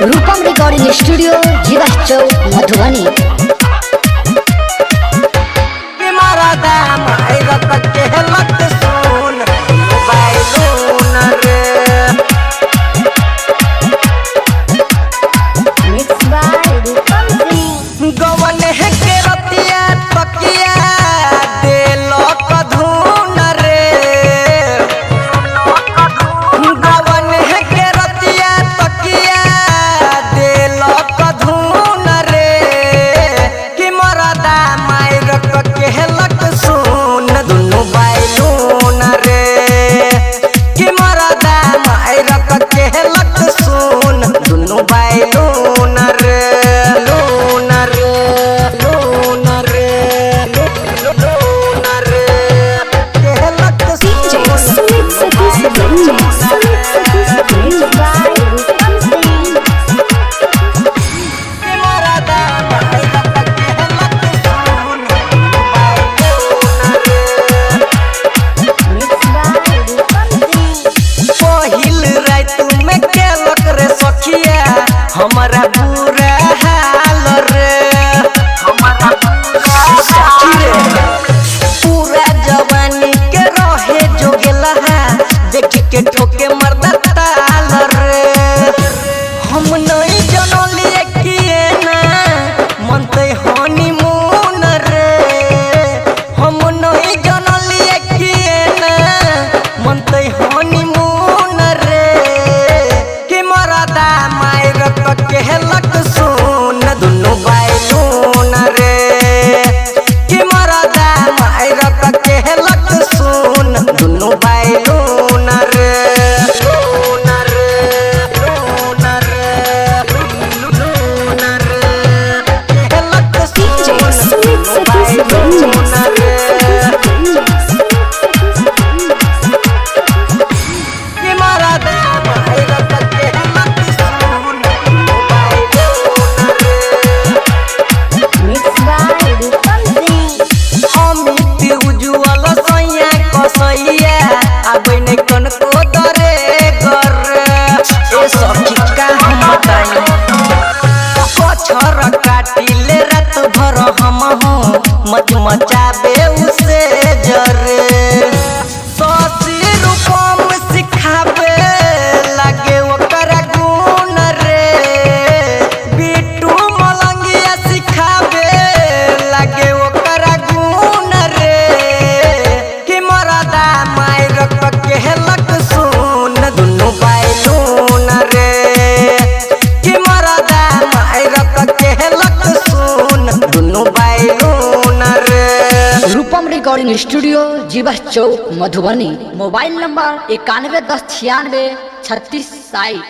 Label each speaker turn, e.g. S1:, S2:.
S1: रूपम recording studio जीवा चौक मधुबनी।
S2: हमारा बुरा हाल रे पूरा जवानी के रहे जो गेला देख के ठोके मर्दा ताल रे हम नहीं जनलिए किए ना मनते हनीमून रे हम नहीं जनलिए किए ना मनते हनीमून रे कि मरदा मायर कहलक सुन दुनु बैलून रे कि मरदा मायर कहलक सुन दुनु बैलून रे लून रे लून रे लून रे कहलक सुन बैलून रे कि मरदा मायर काटिले रात भर हम मच मचाबे उसे जरे ससी रूपम सिखाबे लागे ओकरा गुण रे बिट्टू मलंगिया सिखाबे लागे ओकरा गुण रे कि मरदा मायर कहलक सुन दुनु बैलून रे कि मरदा मायर कहलक सुन दुनु बैलून रे।
S1: रूपम रिकॉर्डिंग स्टूडियो जीवा चौक मधुबनी। Mobile number 9110963660।